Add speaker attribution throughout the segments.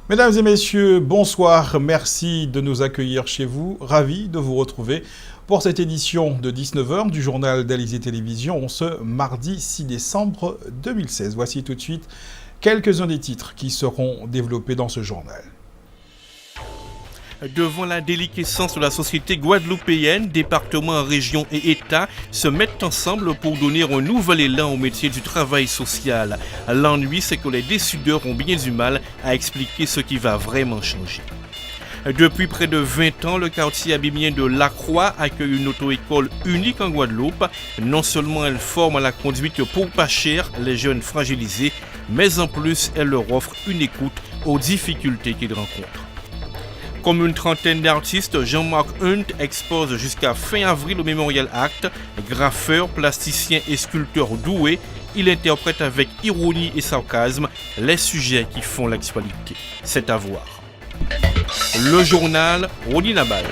Speaker 1: Mesdames et messieurs, bonsoir. Merci de nous accueillir chez vous. Ravi de vous retrouver pour cette édition de 19h du journal d'Alizé Télévision ce mardi 6 décembre 2016. Voici tout de suite quelques-uns des titres qui seront développés dans ce journal.
Speaker 2: Devant la déliquescence de la société guadeloupéenne, départements, régions et États se mettent ensemble pour donner un nouvel élan au métier du travail social. L'ennui, c'est que les décideurs ont bien du mal à expliquer ce qui va vraiment changer. Depuis près de 20 ans, le quartier abîmien de Lacroix accueille une auto-école unique en Guadeloupe. Non seulement elle forme à la conduite pour pas cher les jeunes fragilisés, mais en plus, elle leur offre une écoute aux difficultés qu'ils rencontrent. Comme une trentaine d'artistes, Jean-Marc Hunt expose jusqu'à fin avril au Memorial Act. Graffeur, plasticien et sculpteur doué, il interprète avec ironie et sarcasme les sujets qui font l'actualité. C'est à voir. Le journal Rodi Nabal.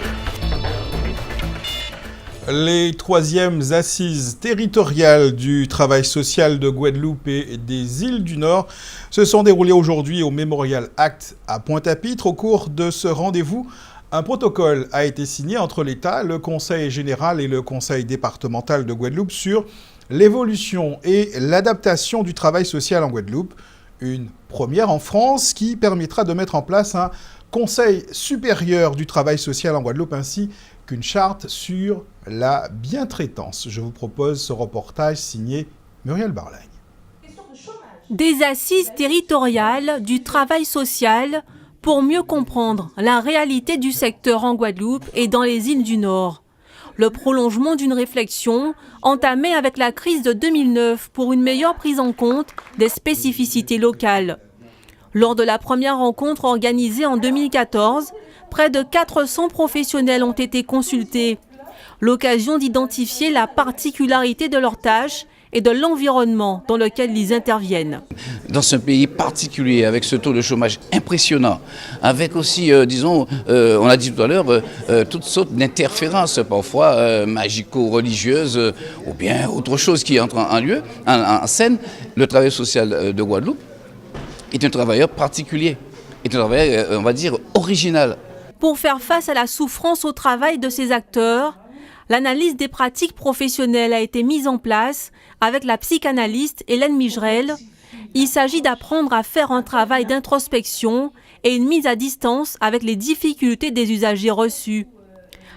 Speaker 1: Les 3e assises territoriales du travail social de Guadeloupe et des îles du Nord se sont déroulées aujourd'hui au Memorial Act à Pointe-à-Pitre. Au cours de ce rendez-vous, un protocole a été signé entre l'État, le Conseil général et le Conseil départemental de Guadeloupe sur l'évolution et l'adaptation du travail social en Guadeloupe. Une première en France qui permettra de mettre en place un Conseil supérieur du travail social en Guadeloupe ainsi qu'une charte sur la bientraitance. Je vous propose ce reportage signé Muriel Barlagne.
Speaker 3: Des assises territoriales du travail social pour mieux comprendre la réalité du secteur en Guadeloupe et dans les îles du Nord. Le prolongement d'une réflexion entamée avec la crise de 2009 pour une meilleure prise en compte des spécificités locales. Lors de la première rencontre organisée en 2014, près de 400 professionnels ont été consultés. L'occasion d'identifier la particularité de leurs tâches et de l'environnement dans lequel ils interviennent.
Speaker 4: Dans ce pays particulier, avec ce taux de chômage impressionnant, avec aussi, on a dit tout à l'heure, toutes sortes d'interférences, parfois magico-religieuses, ou bien autre chose qui entre en scène, le travail social de Guadeloupe est un travailleur particulier, est un travailleur, on va dire, original.
Speaker 3: Pour faire face à la souffrance au travail de ces acteurs, l'analyse des pratiques professionnelles a été mise en place avec la psychanalyste Hélène Migerel. Il s'agit d'apprendre à faire un travail d'introspection et une mise à distance avec les difficultés des usagers reçus.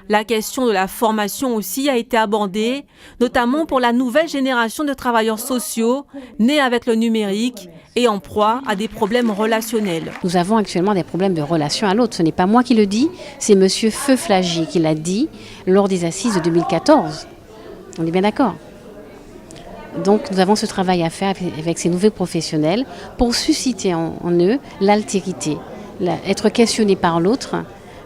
Speaker 3: La question de la formation aussi a été abordée, notamment pour la nouvelle génération de travailleurs sociaux nés avec le numérique et en proie à des problèmes relationnels.
Speaker 5: Nous avons actuellement des problèmes de relation à l'autre. Ce n'est pas moi qui le dis, c'est monsieur Feu-Flagier qui l'a dit lors des assises de 2014. On est bien d'accord. Donc nous avons ce travail à faire avec ces nouveaux professionnels pour susciter en eux l'altérité, être questionné par l'autre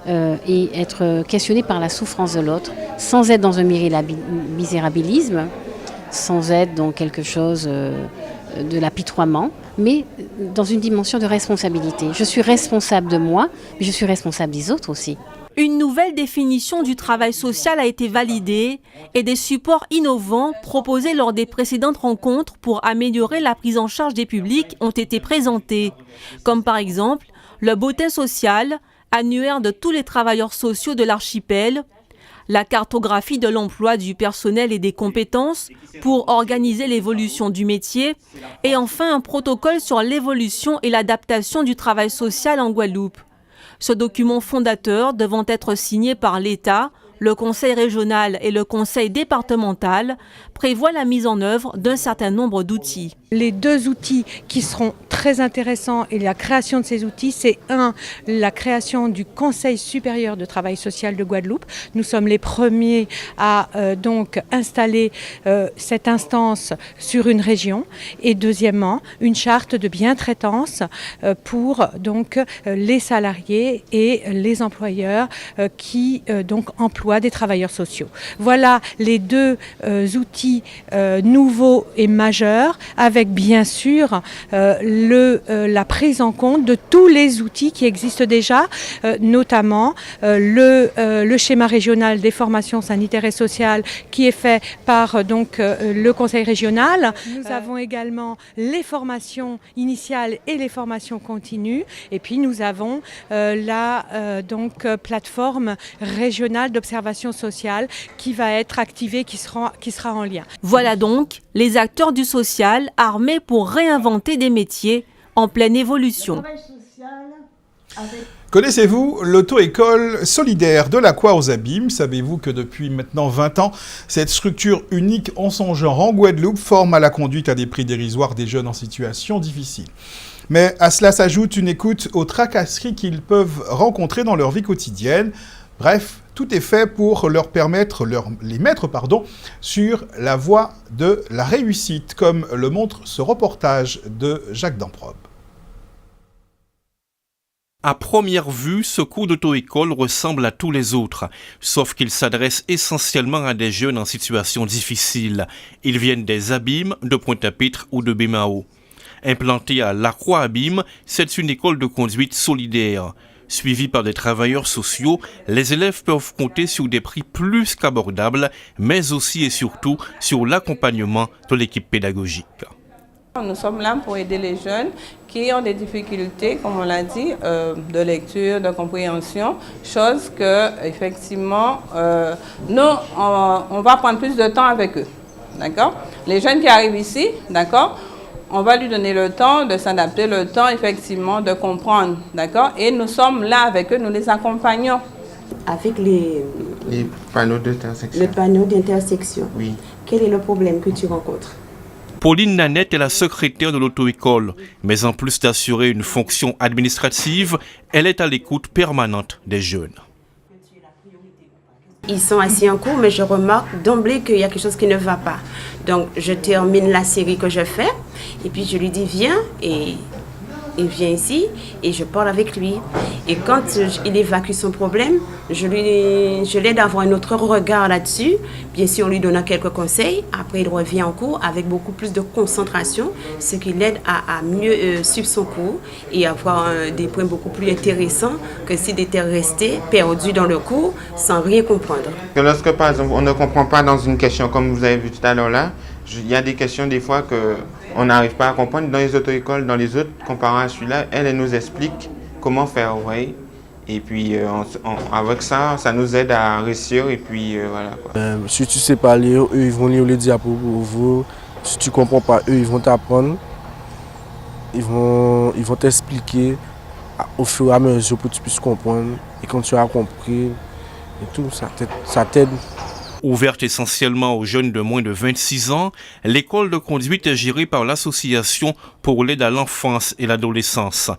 Speaker 5: et être questionné par la souffrance de l'autre, sans être dans un misérabilisme, sans être dans quelque chose de l'apitoiement, mais dans une dimension de responsabilité. Je suis responsable de moi, mais je suis responsable des autres aussi.
Speaker 3: Une nouvelle définition du travail social a été validée et des supports innovants proposés lors des précédentes rencontres pour améliorer la prise en charge des publics ont été présentés, comme par exemple le bulletin social, annuaire de tous les travailleurs sociaux de l'archipel, la cartographie de l'emploi du personnel et des compétences pour organiser l'évolution du métier et enfin un protocole sur l'évolution et l'adaptation du travail social en Guadeloupe. Ce document fondateur devant être signé par l'État, le Conseil régional et le Conseil départemental prévoit la mise en œuvre d'un certain nombre d'outils.
Speaker 6: Les deux outils qui seront très intéressants et la création de ces outils, c'est la création du Conseil supérieur de travail social de Guadeloupe. Nous sommes les premiers à donc installer cette instance sur une région et deuxièmement, une charte de bientraitance pour donc les salariés et les employeurs qui donc emploient l'emploi des travailleurs sociaux. Voilà les deux outils nouveaux et majeurs, avec bien sûr la prise en compte de tous les outils qui existent déjà, notamment le schéma régional des formations sanitaires et sociales qui est fait par le Conseil régional. Nous avons également les formations initiales et les formations continues. Et puis nous avons la plateforme régionale d'observation sociale qui va être activée, qui sera en lien.
Speaker 3: Voilà donc les acteurs du social armés pour réinventer des métiers en pleine évolution.
Speaker 1: Connaissez-vous l'auto-école solidaire de l'Aqua aux Abîmes? Savez-vous que depuis maintenant 20 ans, cette structure unique en son genre en Guadeloupe forme à la conduite à des prix dérisoires des jeunes en situation difficile? Mais à cela s'ajoute une écoute aux tracasseries qu'ils peuvent rencontrer dans leur vie quotidienne. Bref, tout est fait pour les mettre sur la voie de la réussite, comme le montre ce reportage de Jacques Damprobe.
Speaker 2: À première vue, ce cours d'auto-école ressemble à tous les autres, sauf qu'il s'adresse essentiellement à des jeunes en situation difficile. Ils viennent des Abîmes, de Pointe-à-Pitre ou de Bémao. Implantée à l'Aqua Abîmes, c'est une école de conduite solidaire. Suivie par des travailleurs sociaux, les élèves peuvent compter sur des prix plus qu'abordables, mais aussi et surtout sur l'accompagnement de l'équipe pédagogique.
Speaker 7: Nous sommes là pour aider les jeunes qui ont des difficultés, comme on l'a dit, de lecture, de compréhension, chose que, effectivement, nous, on va prendre plus de temps avec eux, d'accord? Les jeunes qui arrivent ici, d'accord, on va lui donner le temps de s'adapter, le temps, effectivement, de comprendre, d'accord? Et nous sommes là avec eux, nous les accompagnons.
Speaker 8: Avec les
Speaker 9: panneaux d'intersection.
Speaker 8: Le panneau d'intersection.
Speaker 9: Oui.
Speaker 8: Quel est le problème que tu rencontres?
Speaker 2: Pauline Nanette est la secrétaire de l'auto-école, mais en plus d'assurer une fonction administrative, elle est à l'écoute permanente des jeunes.
Speaker 8: Ils sont assis en cours, mais je remarque d'emblée qu'il y a quelque chose qui ne va pas. Donc, je termine la série que je fais, et puis je lui dis viens, et il vient ici, et je parle avec lui. Et quand il évacue son problème, je l'aide à avoir un autre regard là-dessus. Bien sûr, on lui donne quelques conseils. Après, il revient en cours avec beaucoup plus de concentration, ce qui l'aide à mieux suivre son cours et avoir des points beaucoup plus intéressants que s'il était resté perdu dans le cours sans rien comprendre.
Speaker 9: Lorsque, par exemple, on ne comprend pas dans une question, comme vous avez vu tout à l'heure là, il y a des questions des fois qu'on n'arrive pas à comprendre. Dans les auto-écoles, dans les autres, comparé à celui-là, elle nous explique comment faire, vous voyez. Et puis avec ça, ça nous aide à réussir et puis voilà.
Speaker 10: Si tu sais pas lire, eux ils vont lire les diapos pour vous. Si tu comprends pas, eux ils vont t'apprendre. Ils vont t'expliquer au fur et à mesure pour que tu puisses comprendre. Et quand tu as compris, et tout, ça t'aide.
Speaker 2: Ouverte essentiellement aux jeunes de moins de 26 ans, l'école de conduite est gérée par l'Association pour l'aide à l'enfance et l'adolescence.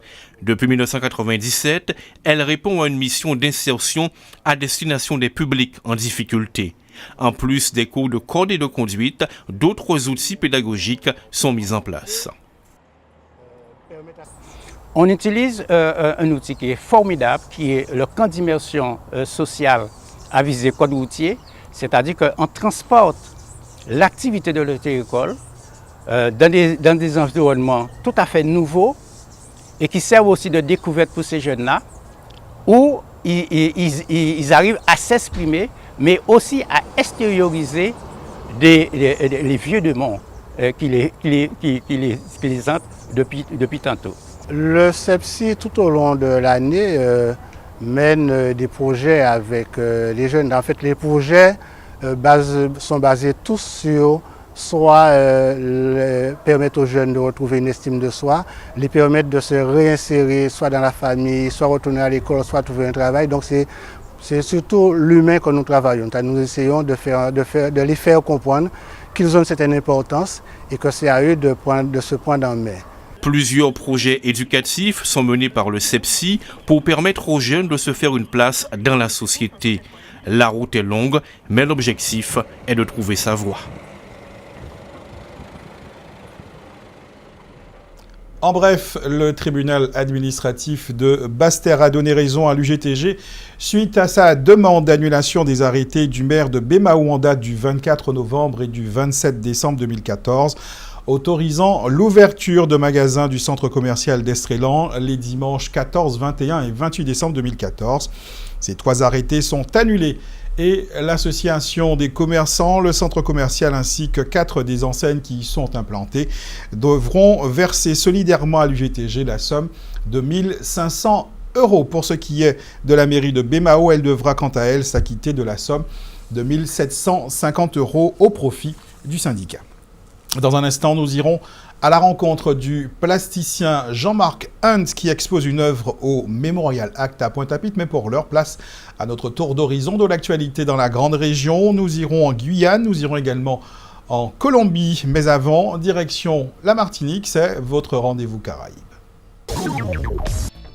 Speaker 2: Depuis 1997, elle répond à une mission d'insertion à destination des publics en difficulté. En plus des cours de code et de conduite, d'autres outils pédagogiques sont mis en place.
Speaker 11: On utilise un outil qui est formidable, qui est le camp d'immersion sociale à visée code routier. C'est-à-dire qu'on transporte l'activité de l'auto-école dans des environnements tout à fait nouveaux et qui servent aussi de découverte pour ces jeunes-là, où ils arrivent à s'exprimer, mais aussi à extérioriser les vieux démons qui les hantent depuis tantôt.
Speaker 10: Le CEPSI, tout au long de l'année, mène des projets avec les jeunes. En fait, les projets sont basés tous sur soit permettre aux jeunes de retrouver une estime de soi, les permettre de se réinsérer soit dans la famille, soit retourner à l'école, soit trouver un travail. Donc c'est surtout l'humain que nous travaillons. Nous essayons de les faire comprendre qu'ils ont une certaine importance et que c'est à eux de se prendre en main.
Speaker 2: Plusieurs projets éducatifs sont menés par le CEPSI pour permettre aux jeunes de se faire une place dans la société. La route est longue, mais l'objectif est de trouver sa voie.
Speaker 1: En bref, le tribunal administratif de Basse-Terre a donné raison à l'UGTG suite à sa demande d'annulation des arrêtés du maire de Bémao en date du 24 novembre et du 27 décembre 2014, autorisant l'ouverture de magasins du centre commercial d'Estrélan les dimanches 14, 21 et 28 décembre 2014. Ces 3 arrêtés sont annulés et l'association des commerçants, le centre commercial ainsi que 4 des enseignes qui y sont implantées devront verser solidairement à l'UGTG la somme de 1 500 €. Pour ce qui est de la mairie de Bémao, elle devra quant à elle s'acquitter de la somme de 1 750 € au profit du syndicat. Dans un instant, nous irons à la rencontre du plasticien Jean-Marc Hunt qui expose une œuvre au Memorial Act à Pointe-à-Pitre. Mais pour l'heure, place à notre tour d'horizon de l'actualité dans la grande région. Nous irons en Guyane, nous irons également en Colombie. Mais avant, direction la Martinique, c'est votre rendez-vous Caraïbes.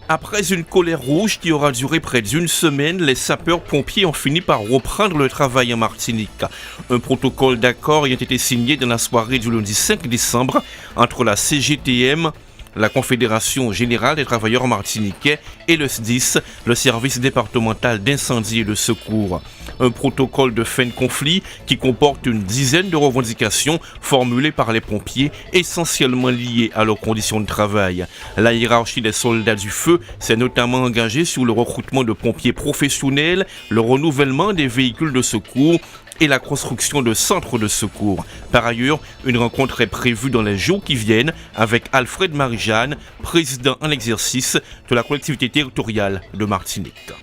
Speaker 2: Après une colère rouge qui aura duré près d'une semaine, les sapeurs-pompiers ont fini par reprendre le travail en Martinique. Un protocole d'accord ayant été signé dans la soirée du lundi 5 décembre entre la CGTM, la Confédération Générale des Travailleurs Martiniquais, et le SDIS, le Service départemental d'incendie et de secours. Un protocole de fin de conflit qui comporte une dizaine de revendications formulées par les pompiers, essentiellement liées à leurs conditions de travail. La hiérarchie des soldats du feu s'est notamment engagée sur le recrutement de pompiers professionnels, le renouvellement des véhicules de secours et la construction de centres de secours. Par ailleurs, une rencontre est prévue dans les jours qui viennent avec Alfred Marie-Jeanne, président en exercice de la collectivité territoriale de Martinique.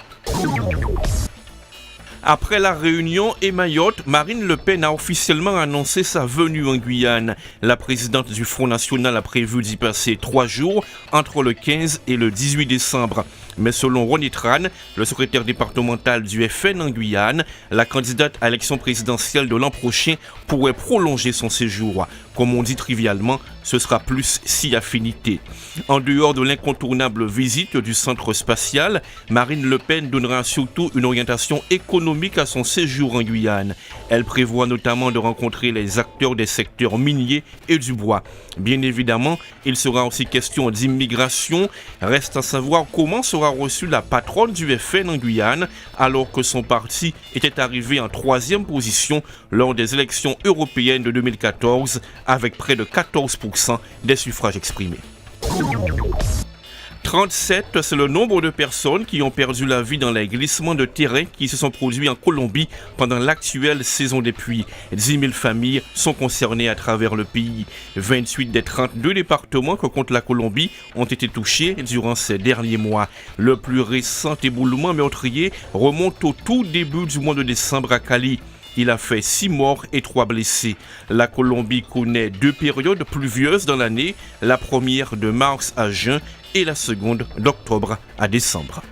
Speaker 2: Après la Réunion et Mayotte, Marine Le Pen a officiellement annoncé sa venue en Guyane. La présidente du Front National a prévu d'y passer 3 jours entre le 15 et le 18 décembre. Mais selon Ronnie Tran, le secrétaire départemental du FN en Guyane, la candidate à l'élection présidentielle de l'an prochain pourrait prolonger son séjour. Comme on dit trivialement, ce sera plus si affinité. En dehors de l'incontournable visite du centre spatial, Marine Le Pen donnera surtout une orientation économique à son séjour en Guyane. Elle prévoit notamment de rencontrer les acteurs des secteurs miniers et du bois. Bien évidemment, il sera aussi question d'immigration. Reste à savoir comment sera reçue la patronne du FN en Guyane, alors que son parti était arrivé en 3e position lors des élections européennes de 2014, avec près de 14% des suffrages exprimés. 37, c'est le nombre de personnes qui ont perdu la vie dans les glissements de terrain qui se sont produits en Colombie pendant l'actuelle saison des pluies. 10 000 familles sont concernées à travers le pays. 28 des 32 départements que compte la Colombie ont été touchés durant ces derniers mois. Le plus récent éboulement meurtrier remonte au tout début du mois de décembre à Cali. Il a fait 6 morts et 3 blessés. La Colombie connaît 2 périodes pluvieuses dans l'année, la première de mars à juin et la seconde d'octobre à décembre.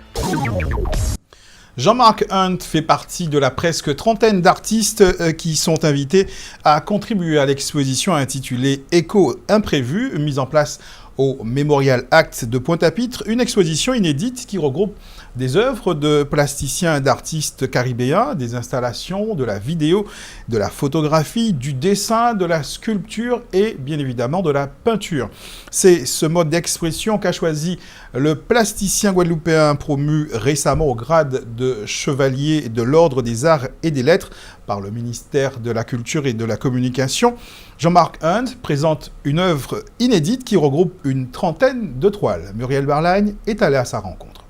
Speaker 1: Jean-Marc Hunt fait partie de la presque trentaine d'artistes qui sont invités à contribuer à l'exposition intitulée Écho imprévu, mise en place au Memorial Act de Pointe-à-Pitre, une exposition inédite qui regroupe des œuvres de plasticiens et d'artistes caribéens, des installations, de la vidéo, de la photographie, du dessin, de la sculpture et bien évidemment de la peinture. C'est ce mode d'expression qu'a choisi le plasticien guadeloupéen promu récemment au grade de chevalier de l'Ordre des Arts et des Lettres par le ministère de la Culture et de la Communication. Jean-Marc Hunt présente une œuvre inédite qui regroupe une trentaine de toiles. Muriel Barlagne est allée à sa rencontre.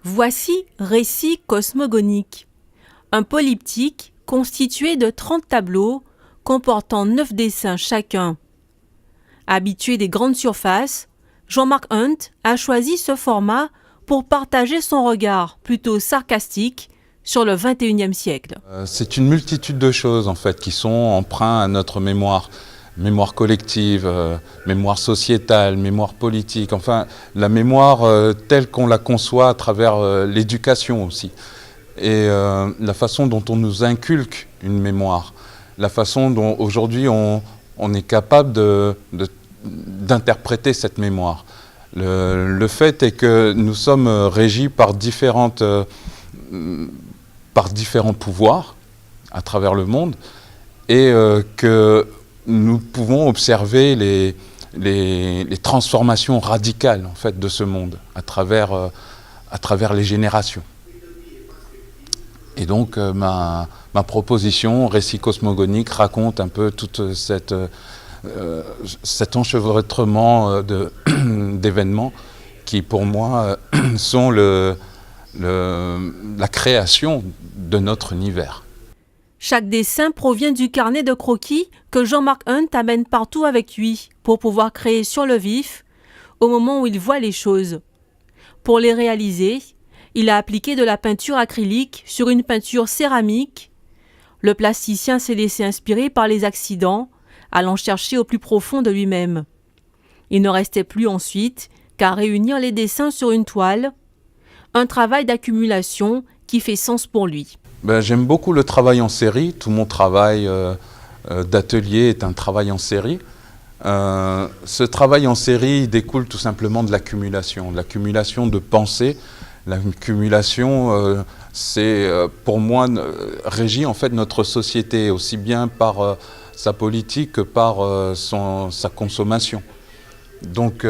Speaker 3: Voici Récit cosmogonique, un polyptyque constitué de 30 tableaux comportant 9 dessins chacun. Habitué des grandes surfaces, Jean-Marc Hunt a choisi ce format pour partager son regard plutôt sarcastique sur le XXIe siècle.
Speaker 12: C'est une multitude de choses en fait qui sont empreintes à notre mémoire. Mémoire collective, mémoire sociétale, mémoire politique, enfin la mémoire telle qu'on la conçoit à travers l'éducation aussi. Et la façon dont on nous inculque une mémoire, la façon dont aujourd'hui on est capable d'interpréter cette mémoire. Le fait est que nous sommes régis par différents pouvoirs à travers le monde et que nous pouvons observer les transformations radicales en fait, de ce monde à travers les générations. Et donc ma proposition, Récit cosmogonique, raconte un peu tout cet enchevêtrement d'événements qui pour moi sont la création de notre univers.
Speaker 3: Chaque dessin provient du carnet de croquis que Jean-Marc Hunt amène partout avec lui pour pouvoir créer sur le vif au moment où il voit les choses. Pour les réaliser, il a appliqué de la peinture acrylique sur une peinture céramique. Le plasticien s'est laissé inspirer par les accidents, allant chercher au plus profond de lui-même. Il ne restait plus ensuite qu'à réunir les dessins sur une toile, un travail d'accumulation qui fait sens pour lui.
Speaker 12: J'aime beaucoup le travail en série. Tout mon travail d'atelier est un travail en série. Ce travail en série découle tout simplement de l'accumulation de pensées. L'accumulation, c'est pour moi régit en fait notre société aussi bien par sa politique que par sa consommation. Donc,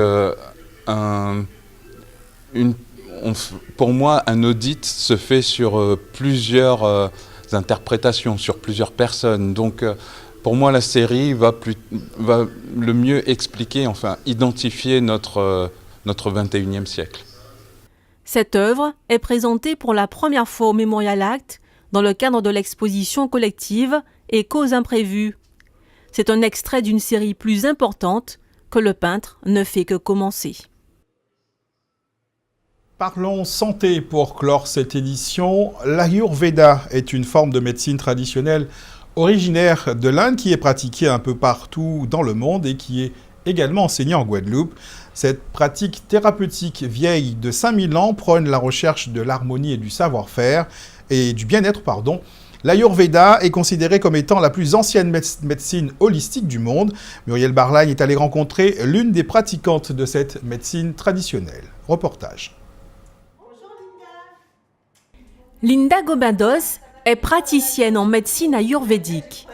Speaker 12: pour moi, un audit se fait sur plusieurs interprétations, sur plusieurs personnes. Donc, pour moi, la série va le mieux expliquer, enfin, identifier notre 21e siècle.
Speaker 3: Cette œuvre est présentée pour la première fois au Memorial Act dans le cadre de l'exposition collective et Causes imprévues. C'est un extrait d'une série plus importante que le peintre ne fait que commencer.
Speaker 1: Parlons santé pour clore cette édition. L'Ayurveda est une forme de médecine traditionnelle originaire de l'Inde qui est pratiquée un peu partout dans le monde et qui est également enseignée en Guadeloupe. Cette pratique thérapeutique vieille de 5000 ans prône la recherche de l'harmonie et du savoir-faire et du bien-être, L'Ayurveda est considérée comme étant la plus ancienne médecine holistique du monde. Muriel Barlagne est allée rencontrer l'une des pratiquantes de cette médecine traditionnelle. Reportage.
Speaker 3: Linda Gobandos est praticienne en médecine ayurvédique.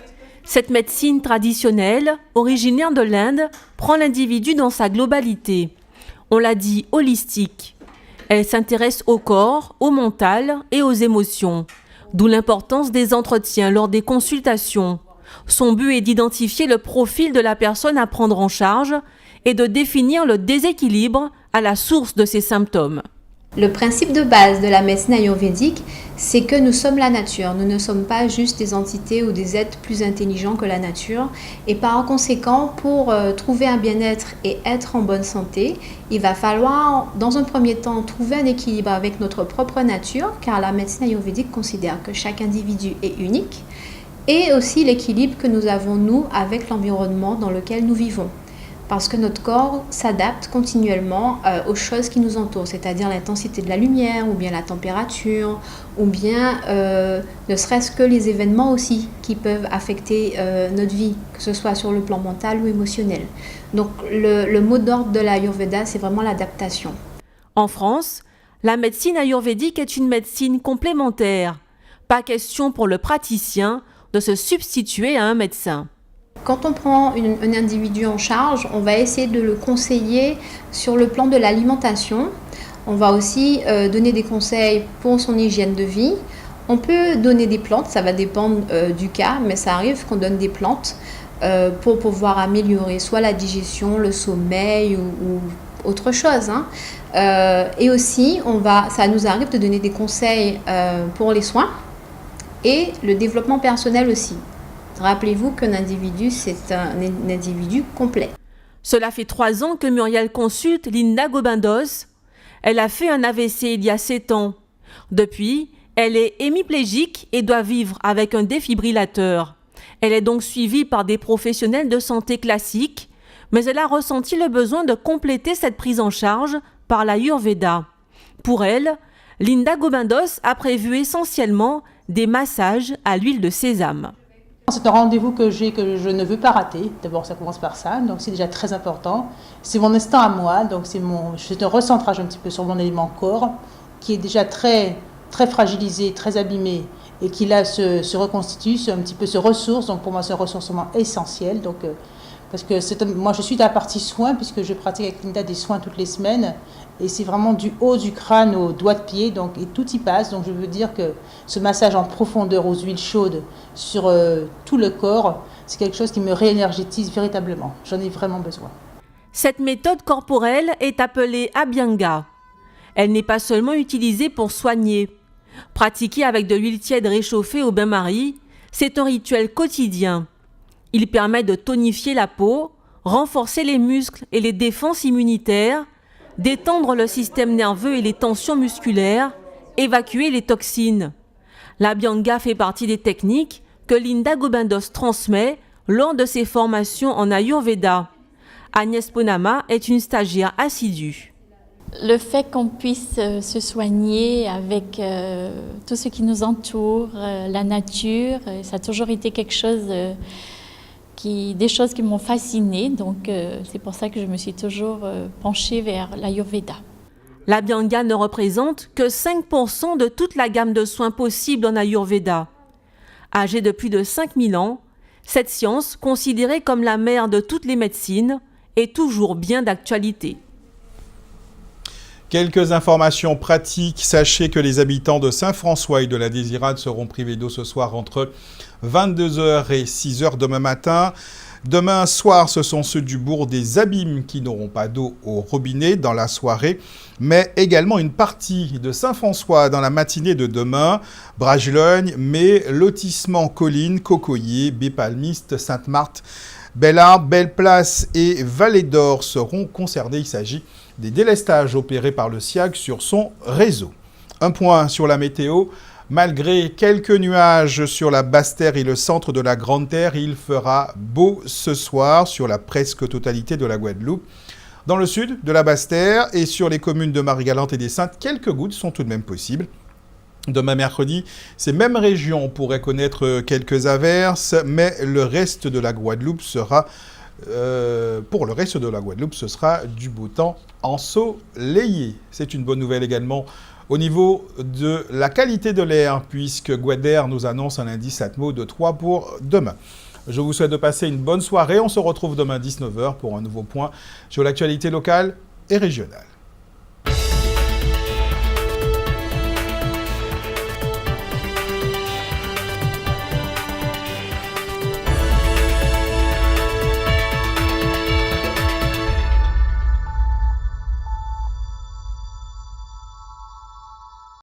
Speaker 3: Cette médecine traditionnelle, originaire de l'Inde, prend l'individu dans sa globalité. On l'a dit holistique. Elle s'intéresse au corps, au mental et aux émotions. D'où l'importance des entretiens lors des consultations. Son but est d'identifier le profil de la personne à prendre en charge et de définir le déséquilibre à la source de ses symptômes.
Speaker 13: Le principe de base de la médecine ayurvédique, c'est que nous sommes la nature. Nous ne sommes pas juste des entités ou des êtres plus intelligents que la nature. Et par conséquent, pour trouver un bien-être et être en bonne santé, il va falloir, dans un premier temps, trouver un équilibre avec notre propre nature, car la médecine ayurvédique considère que chaque individu est unique, et aussi l'équilibre que nous avons, nous, avec l'environnement dans lequel nous vivons. Parce que notre corps s'adapte continuellement aux choses qui nous entourent, c'est-à-dire l'intensité de la lumière, ou bien la température, ou bien ne serait-ce que les événements aussi qui peuvent affecter notre vie, que ce soit sur le plan mental ou émotionnel. Donc le mot d'ordre de l'Ayurveda, c'est vraiment l'adaptation.
Speaker 3: En France, la médecine ayurvédique est une médecine complémentaire. Pas question pour le praticien de se substituer à un médecin.
Speaker 13: Quand on prend un individu en charge, on va essayer de le conseiller sur le plan de l'alimentation. On va aussi donner des conseils pour son hygiène de vie. On peut donner des plantes, ça va dépendre du cas, mais ça arrive qu'on donne des plantes pour pouvoir améliorer soit la digestion, le sommeil ou autre chose. Et aussi, ça nous arrive de donner des conseils pour les soins et le développement personnel aussi. Rappelez-vous qu'un individu, c'est un individu complet.
Speaker 3: Cela fait 3 ans que Muriel consulte Linda Gobandos. Elle a fait un AVC il y a 7 ans. Depuis, elle est hémiplégique et doit vivre avec un défibrillateur. Elle est donc suivie par des professionnels de santé classiques, mais elle a ressenti le besoin de compléter cette prise en charge par l'Ayurveda. Pour elle, Linda Gobandos a prévu essentiellement des massages à l'huile de sésame.
Speaker 14: C'est un rendez-vous que je ne veux pas rater. D'abord, ça commence par ça, donc c'est déjà très important. C'est mon instant à moi, donc c'est un recentrage un petit peu sur mon élément corps, qui est déjà très, très fragilisé, très abîmé, et qui là se reconstitue, un petit peu se ressource. Donc pour moi, c'est un ressourcement essentiel. Donc Parce que moi, je suis de la partie soins, puisque je pratique avec Linda des soins toutes les semaines. Et c'est vraiment du haut du crâne au doigt de pied, donc, et tout y passe. Donc je veux dire que ce massage en profondeur aux huiles chaudes sur tout le corps, c'est quelque chose qui me réénergétise véritablement. J'en ai vraiment besoin.
Speaker 3: Cette méthode corporelle est appelée Abhyanga. Elle n'est pas seulement utilisée pour soigner. Pratiquée avec de l'huile tiède réchauffée au bain-marie, c'est un rituel quotidien. Il permet de tonifier la peau, renforcer les muscles et les défenses immunitaires, détendre le système nerveux et les tensions musculaires, évacuer les toxines. L'Abhyanga fait partie des techniques que Linda Gobendos transmet lors de ses formations en Ayurveda. Agnès Ponama est une stagiaire assidue.
Speaker 15: Le fait qu'on puisse se soigner avec tout ce qui nous entoure, la nature, ça a toujours été quelque chose des choses qui m'ont fascinée. Donc c'est pour ça que je me suis toujours penchée vers l'Ayurveda.
Speaker 3: L'Abhyanga ne représente que 5% de toute la gamme de soins possibles en Ayurveda. Âgée de plus de 5000 ans, cette science, considérée comme la mère de toutes les médecines, est toujours bien d'actualité.
Speaker 1: Quelques informations pratiques. Sachez que les habitants de Saint-François et de la Désirade seront privés d'eau ce soir entre 22h et 6h demain matin. Demain soir, ce sont ceux du bourg des Abîmes qui n'auront pas d'eau au robinet dans la soirée, mais également une partie de Saint-François dans la matinée de demain. Bragelogne, mais lotissement Colline, Cocoyer, Bépalmiste, Sainte-Marthe, Belle-Arbre, Belle-Place et Vallée d'Or seront concernés. Il s'agit des délestages opérés par le SIAG sur son réseau. Un point sur la météo. Malgré quelques nuages sur la Basse-Terre et le centre de la Grande-Terre, il fera beau ce soir sur la presque totalité de la Guadeloupe. Dans le sud de la Basse-Terre et sur les communes de Marie-Galante et des Saintes, quelques gouttes sont tout de même possibles. Demain mercredi, ces mêmes régions pourraient connaître quelques averses, mais le reste de la Guadeloupe sera... pour le reste de la Guadeloupe, ce sera du beau temps ensoleillé. C'est une bonne nouvelle également au niveau de la qualité de l'air, puisque Guadair nous annonce un indice Atmo de 3 pour demain. Je vous souhaite de passer une bonne soirée. On se retrouve demain 19h pour un nouveau point sur l'actualité locale et régionale.